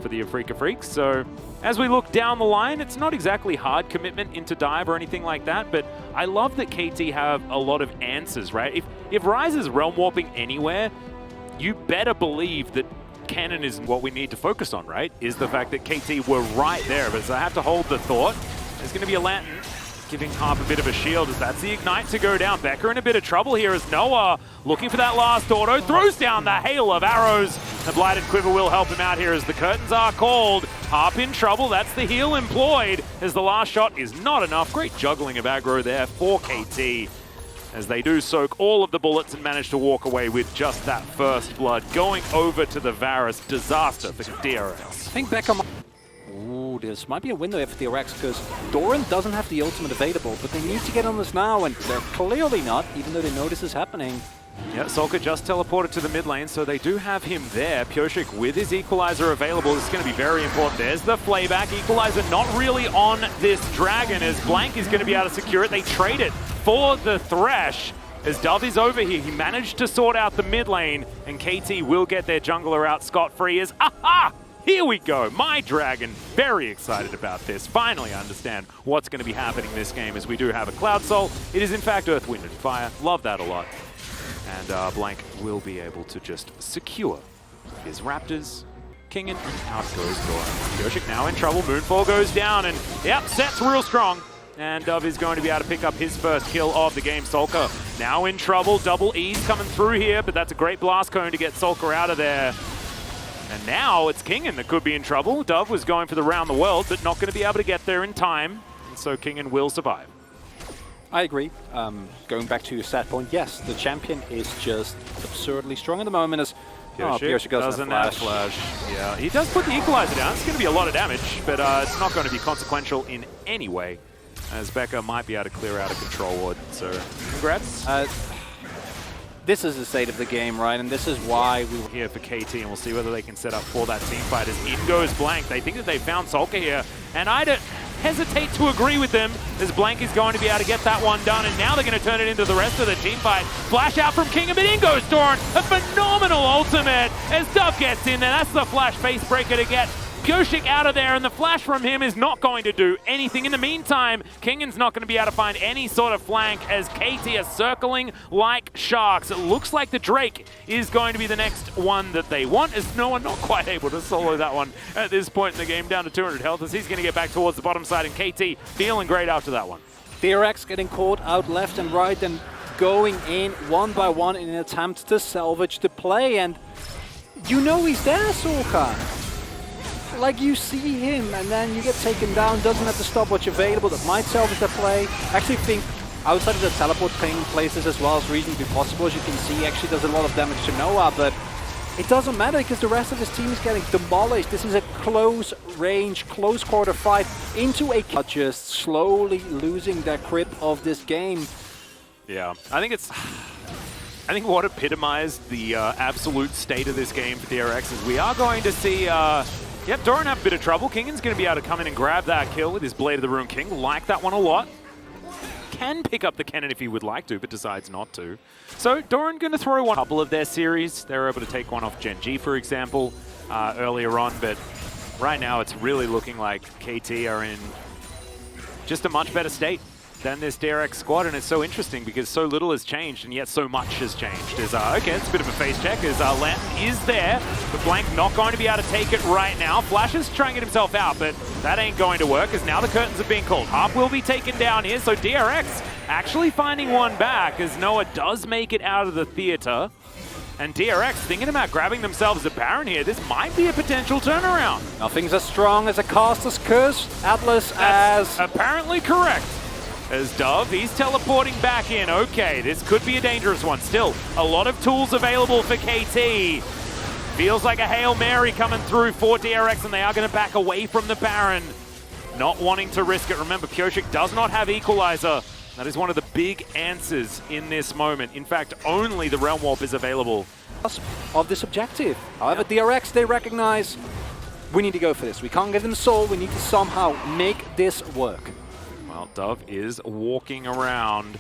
for the Afrika Freaks. So as we look down the line, it's not exactly hard commitment into dive or anything like that, but I love that KT have a lot of answers, right? If Ryze is realm warping anywhere, you better believe that Cannon is what we need to focus on, right? Is the fact that KT were right there, but so I have to hold the thought. There's going to be a Lantern giving Harp a bit of a shield as that's the Ignite to go down. Becker in a bit of trouble here as Noah looking for that last auto, throws down the hail of arrows. The Blighted Quiver will help him out here as the curtains are called. Harp in trouble, that's the heal employed as the last shot is not enough. Great juggling of aggro there for KT as they do soak all of the bullets and manage to walk away with just that first blood. Going over to the Varus, disaster for DRX. I think Becker Ooh, this might be a window here for DRX because Doran doesn't have the ultimate available, but they need to get on this now, and they're clearly not, even though they know this is happening. Yeah, Solka just teleported to the mid lane, so they do have him there. Pyosik with his Equalizer available. This is going to be very important. There's the flayback. Equalizer not really on this Dragon as Blank is going to be able to secure it. They trade it for the Thresh. As Dove is over here, he managed to sort out the mid lane, and KT will get their jungler out scot-free as, aha! Here we go, my Dragon, very excited about this. Finally understand what's going to be happening this game as we do have a Cloud Soul. It is in fact Earth, Wind and Fire, love that a lot. And Blank will be able to just secure his Raptors. King and out goes Doran. Pyosik now in trouble, Moonfall goes down and yep, set's real strong. And Dove is going to be able to pick up his first kill of the game. Solka now in trouble, double E's coming through here, but that's a great blast cone to get Solka out of there. And now it's Kingen that could be in trouble. Dove was going for the round the world, but not going to be able to get there in time. And so Kingen will survive. I agree. Going back to your stat point, yes, the champion is just absurdly strong at the moment as Pyosik doesn't have flash. Yeah, he does put the Equalizer down. It's going to be a lot of damage, but it's not going to be consequential in any way, as Becca might be able to clear out a control ward. So congrats. This is the state of the game, right? And this is why we were here for KT, and we'll see whether they can set up for that team fight as in goes Blank. They think that they found Solka here, and I don't hesitate to agree with them as Blank is going to be able to get that one done, and now they're going to turn it into the rest of the team fight. Flash out from King, but in goes Doran. A phenomenal ultimate as Dove gets in there. That's the flash face breaker to get Pyosik out of there, and the flash from him is not going to do anything. In the meantime, Kingen's not going to be able to find any sort of flank as KT are circling like sharks. It looks like the Drake is going to be the next one that they want, as no one not quite able to solo that one at this point in the game, down to 200 health as he's going to get back towards the bottom side, and KT feeling great after that one. DRX getting caught out left and right and going in one by one in an attempt to salvage the play, and you know he's there, Solka. Like, you see him and then you get taken down, doesn't have the stopwatch available that might salvage the play. I actually think outside of the teleport ping places as well as reasonably possible, as you can see, actually does a lot of damage to Noah, but it doesn't matter because the rest of his team is getting demolished. This is a close range, close quarter fight into a just slowly losing their grip of this game. Yeah, I think what epitomized the absolute state of this game for DRX is we are going to see yep, Doran have a bit of trouble. Kingen's going to be able to come in and grab that kill with his Blade of the Ruined King. Like that one a lot. Can pick up the cannon if he would like to, but decides not to. So Doran going to throw one. Couple of their series. They were able to take one off Gen G, for example, earlier on. But right now it's really looking like KT are in just a much better state than this DRX squad, and it's so interesting because so little has changed and yet so much has changed. Okay, it's a bit of a face check as Lantern is there, but Blank not going to be able to take it right now. Flash is trying to get himself out, but that ain't going to work as now the curtains are being called. Harp will be taken down here, so DRX actually finding one back as Noah does make it out of the theater. And DRX thinking about grabbing themselves a Baron here. This might be a potential turnaround. Nothing's as strong as a caster's curse. Atlas as apparently correct. As Dove, he's teleporting back in. Okay, this could be a dangerous one. Still, a lot of tools available for KT. Feels like a Hail Mary coming through for DRX, and they are going to back away from the Baron. Not wanting to risk it. Remember, Pyosik does not have Equalizer. That is one of the big answers in this moment. In fact, only the Realm Warp is available. Of this objective. However, DRX, they recognize we need to go for this. We can't get them soul. We need to somehow make this work. Well, Dove is walking around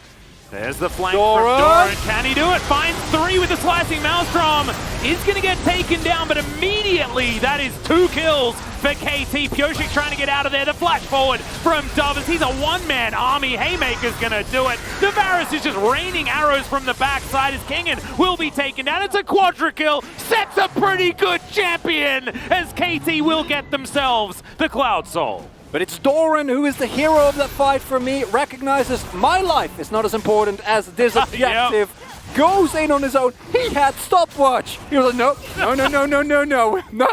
There's the flank Doran. from Doran. Can he do it? Finds 3 with the slicing Maelstrom. Is going to get taken down, but immediately that is 2 kills for KT. Pyosik trying to get out of there. The flash forward from Dove as he's a one-man army. Haymaker's going to do it. Tavares is just raining arrows from the backside as Kingen will be taken down. It's a quadra kill. Sets a pretty good champion as KT will get themselves the Cloud Soul. But it's Doran who is the hero of that fight for me, recognizes my life is not as important as this objective, goes in on his own. He had stopwatch. He was like, no.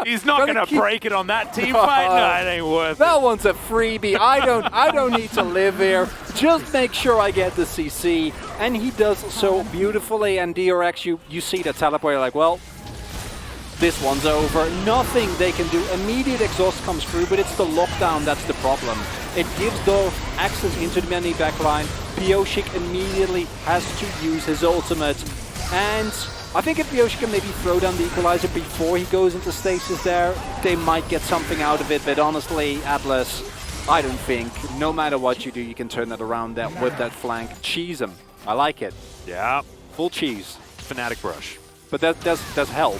He's not going to break it on that team fight. No, it ain't worth it. That one's a freebie. I don't need to live here. Just make sure I get the CC. And he does so beautifully. And DRX, you see the teleport, you're like, well, this one's over. Nothing they can do. Immediate exhaust comes through, but it's the lockdown that's the problem. It gives Dove access into the enemy backline. Pyosik immediately has to use his ultimate. And I think if Pyosik can maybe throw down the equalizer before he goes into stasis there, they might get something out of it. But honestly, Atlas, I don't think, no matter what you do, you can turn that around with that flank. Cheese him. I like it. Yeah. Full cheese. Fnatic brush. But that does help.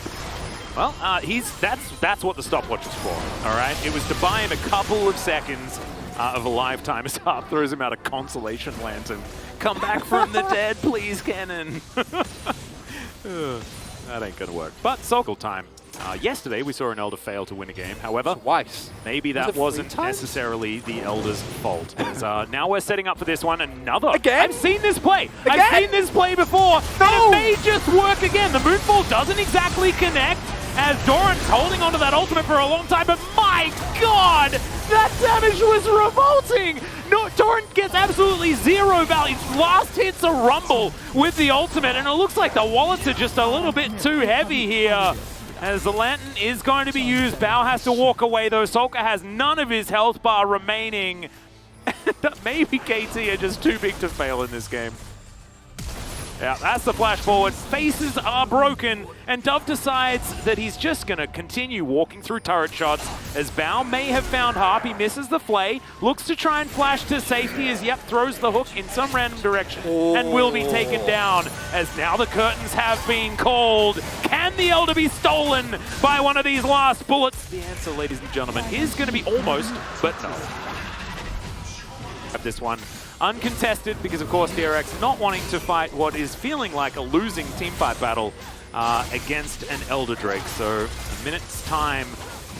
Well, that's what the stopwatch is for, all right? It was to buy him a couple of seconds of a lifetime as Harp throws him out a consolation lantern. Come back from the dead, please, Cannon. That ain't gonna work. But Sokol time. Yesterday, we saw an Elder fail to win a game. However, twice. Maybe that wasn't necessarily the Elder's fault. As, now we're setting up for this one. Another. Again? I've seen this play. Again? I've seen this play before. No! And it may just work again. The Moonfall doesn't exactly connect as Doran's holding onto that ultimate for a long time. But my God, that damage was revolting. No, Doran gets absolutely 0 value. Last hit's a rumble with the ultimate. And it looks like the wallets are just a little bit too heavy here. As the Lantern is going to be used, Bao has to walk away though. Solka has none of his health bar remaining. Maybe KT are just too big to fail in this game. Yeah, that's the flash forward. Faces are broken, and Dove decides that he's just going to continue walking through turret shots as Bao may have found Harp. He misses the flay, looks to try and flash to safety as Yep throws the hook in some random direction and will be taken down as now the curtains have been called. Can the Elder be stolen by one of these last bullets? The answer, ladies and gentlemen, is going to be almost, but no. This one uncontested because, of course, DRX not wanting to fight what is feeling like a losing teamfight battle against an Elder Drake. So a minute's time,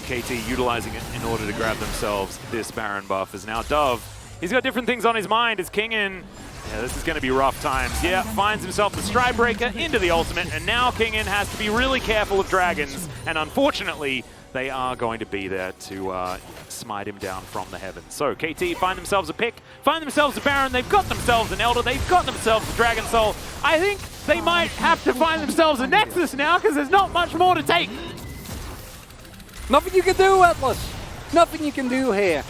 KT utilizing it in order to grab themselves this Baron buff. As now Dove, he's got different things on his mind as Kingen. Yeah, this is going to be rough times. Yeah, finds himself the Stride Breaker into the ultimate, and now Kingen has to be really careful of dragons. And unfortunately, they are going to be there to smite him down from the heavens. So KT find themselves a pick, find themselves a Baron, they've got themselves an Elder, they've got themselves a Dragon Soul. I think they might have to find themselves a Nexus now because there's not much more to take. Nothing you can do, Atlas. Nothing you can do here.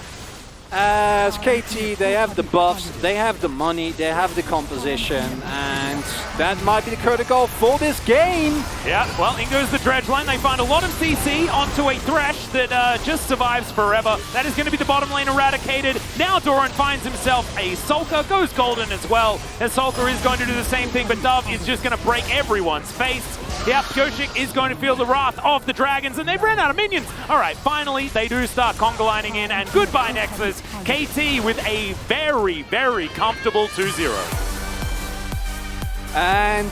As KT, they have the buffs, they have the money, they have the composition, and that might be the critical for this game. Yeah, well, in goes the dredge line. They find a lot of CC onto a Thresh that just survives forever. That is going to be the bottom lane eradicated. Now Doran finds himself a Sulker, goes golden as well, as Sulker is going to do the same thing, but Dove is just going to break everyone's face. Yep, Pyosik is going to feel the wrath of the dragons, and they've ran out of minions. All right, finally, they do start conga lining in, and goodbye, Nexus. KT with a very, very comfortable 2-0. And